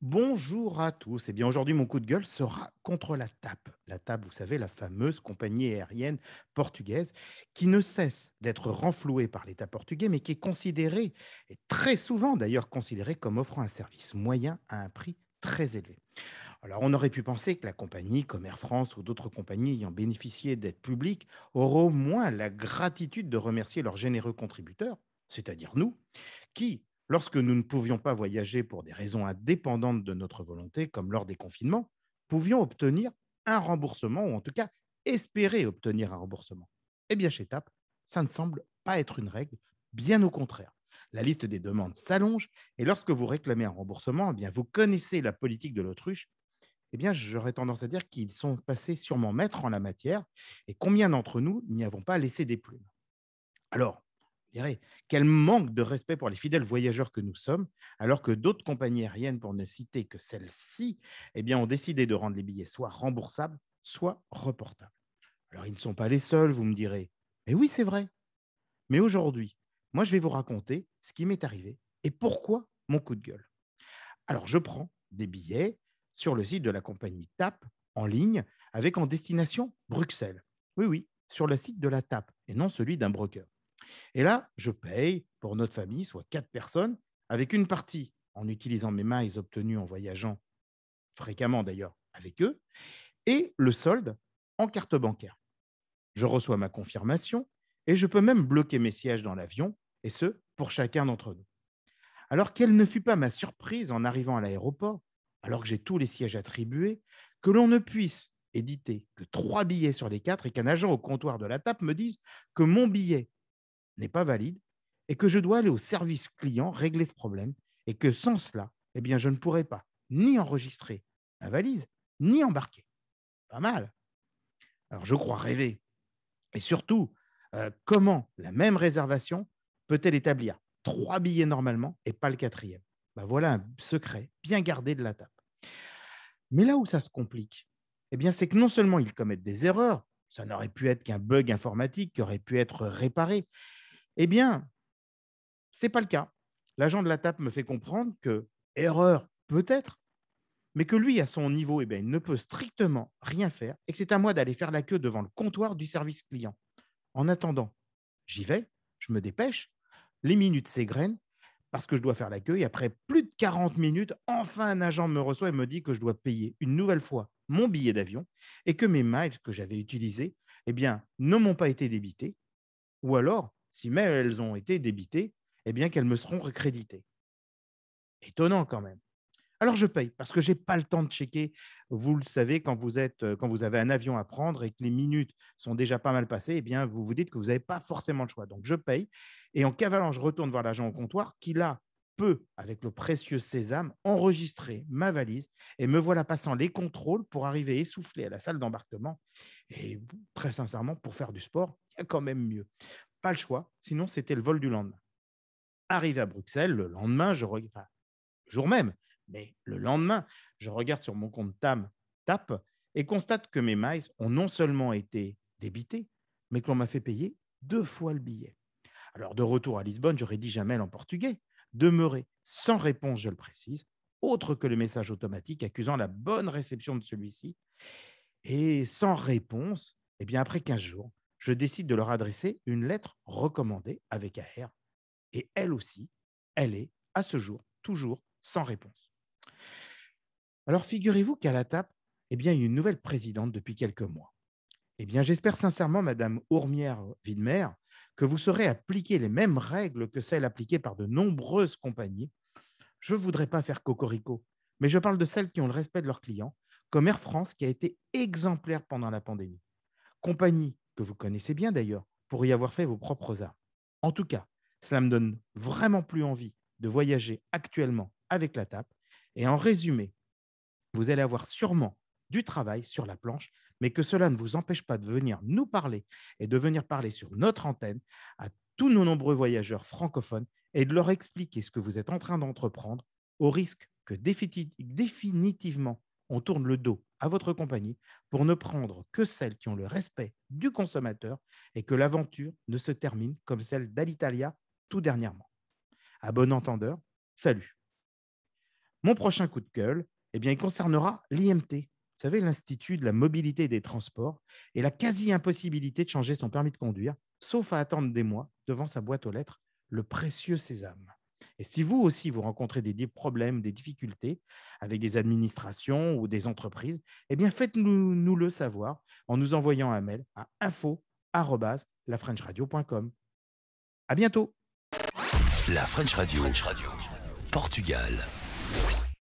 Bonjour à tous. Eh bien, aujourd'hui, mon coup de gueule sera contre la TAP. La TAP, vous savez, la fameuse compagnie aérienne portugaise qui ne cesse d'être renflouée par l'État portugais, mais qui est considérée, et très souvent d'ailleurs considérée comme offrant un service moyen à un prix très élevé. Alors, on aurait pu penser que la compagnie, comme Air France ou d'autres compagnies ayant bénéficié d'aides publiques, auraient au moins la gratitude de remercier leurs généreux contributeurs, c'est-à-dire nous, qui, lorsque nous ne pouvions pas voyager pour des raisons indépendantes de notre volonté, comme lors des confinements, pouvions obtenir un remboursement, ou en tout cas espérer obtenir un remboursement. Eh bien, chez TAP, ça ne semble pas être une règle, bien au contraire. La liste des demandes s'allonge et lorsque vous réclamez un remboursement, eh bien, vous connaissez la politique de l'autruche. Eh bien, j'aurais tendance à dire qu'ils sont passés sûrement maîtres en la matière et combien d'entre nous n'y avons pas laissé des plumes. Alors, vous direz, quel manque de respect pour les fidèles voyageurs que nous sommes, alors que d'autres compagnies aériennes, pour ne citer que celles-ci, eh bien, ont décidé de rendre les billets soit remboursables, soit reportables. Alors, ils ne sont pas les seuls, vous me direz. Mais oui, c'est vrai. Mais aujourd'hui, moi, je vais vous raconter ce qui m'est arrivé et pourquoi mon coup de gueule. Alors, je prends des billets sur le site de la compagnie TAP en ligne avec en destination Bruxelles. Oui, oui, sur le site de la TAP et non celui d'un broker. Et là, je paye pour notre famille, soit 4 personnes, avec une partie en utilisant mes miles obtenus en voyageant fréquemment d'ailleurs avec eux, et le solde en carte bancaire. Je reçois ma confirmation et je peux même bloquer mes sièges dans l'avion, et ce, pour chacun d'entre nous. Alors quelle ne fut pas ma surprise en arrivant à l'aéroport, alors que j'ai tous les sièges attribués, que l'on ne puisse éditer que 3 billets sur les 4 et qu'un agent au comptoir de la TAP me dise que mon billet n'est pas valide et que je dois aller au service client régler ce problème et que sans cela, eh bien, je ne pourrais pas ni enregistrer ma valise, ni embarquer. Pas mal. Alors, je crois rêver. Et surtout, comment la même réservation peut-elle établir 3 billets normalement et pas le quatrième? Ben voilà un secret bien gardé de la table. Mais là où ça se complique, eh bien, c'est que non seulement ils commettent des erreurs, ça n'aurait pu être qu'un bug informatique qui aurait pu être réparé, eh bien, c'est pas le cas. L'agent de la TAP me fait comprendre que, erreur peut-être, mais que lui, à son niveau, eh bien, il ne peut strictement rien faire et que c'est à moi d'aller faire la queue devant le comptoir du service client. En attendant, j'y vais, je me dépêche, les minutes s'égrènent parce que je dois faire la queue et après plus de 40 minutes, enfin un agent me reçoit et me dit que je dois payer une nouvelle fois mon billet d'avion et que mes miles que j'avais utilisés eh bien, ne m'ont pas été débités ou alors, si même elles ont été débitées, eh bien qu'elles me seront recréditées. Étonnant quand même. Alors je paye parce que j'ai pas le temps de checker. Vous le savez, quand vous avez un avion à prendre et que les minutes sont déjà pas mal passées, eh bien vous vous dites que vous n'avez pas forcément le choix. Donc je paye et en cavalant, je retourne voir l'agent au comptoir qui là peut, avec le précieux sésame, enregistrer ma valise et me voilà passant les contrôles pour arriver essoufflé à la salle d'embarquement. Et très sincèrement, pour faire du sport, il y a quand même mieux. Pas le choix, sinon c'était le vol du lendemain. Arrivé à Bruxelles, le lendemain, enfin, le jour même, mais le lendemain, je regarde sur mon compte TAP et constate que mes miles ont non seulement été débités, mais que l'on m'a fait payer 2 fois le billet. Alors, de retour à Lisbonne, je rédige un mail en portugais, demeuré sans réponse, je le précise, autre que le message automatique accusant la bonne réception de celui-ci. Et sans réponse, eh bien, après 15 jours, je décide de leur adresser une lettre recommandée avec AR. Et elle aussi, elle est, à ce jour, toujours sans réponse. Alors, figurez-vous qu'à la TAP, eh bien, il y a une nouvelle présidente depuis quelques mois. Eh bien, j'espère sincèrement, Madame Ourmière-Widmer, que vous saurez appliquer les mêmes règles que celles appliquées par de nombreuses compagnies. Je ne voudrais pas faire cocorico, mais je parle de celles qui ont le respect de leurs clients, comme Air France qui a été exemplaire pendant la pandémie. Compagnie que vous connaissez bien d'ailleurs, pour y avoir fait vos propres armes. En tout cas, cela me donne vraiment plus envie de voyager actuellement avec la TAP. Et en résumé, vous allez avoir sûrement du travail sur la planche, mais que cela ne vous empêche pas de venir nous parler et de venir parler sur notre antenne à tous nos nombreux voyageurs francophones et de leur expliquer ce que vous êtes en train d'entreprendre au risque que définitivement on tourne le dos à votre compagnie pour ne prendre que celles qui ont le respect du consommateur et que l'aventure ne se termine comme celle d'Alitalia tout dernièrement. À bon entendeur, salut. Mon prochain coup de gueule, eh bien, il concernera l'IMT. Vous savez, l'Institut de la mobilité et des transports, et la quasi-impossibilité de changer son permis de conduire, sauf à attendre des mois devant sa boîte aux lettres, le précieux sésame. Et si vous aussi, vous rencontrez des problèmes, des difficultés avec des administrations ou des entreprises, eh bien, faites-nous le savoir en nous envoyant un mail à info@lafrenchradio.com. À bientôt. La French Radio, Portugal.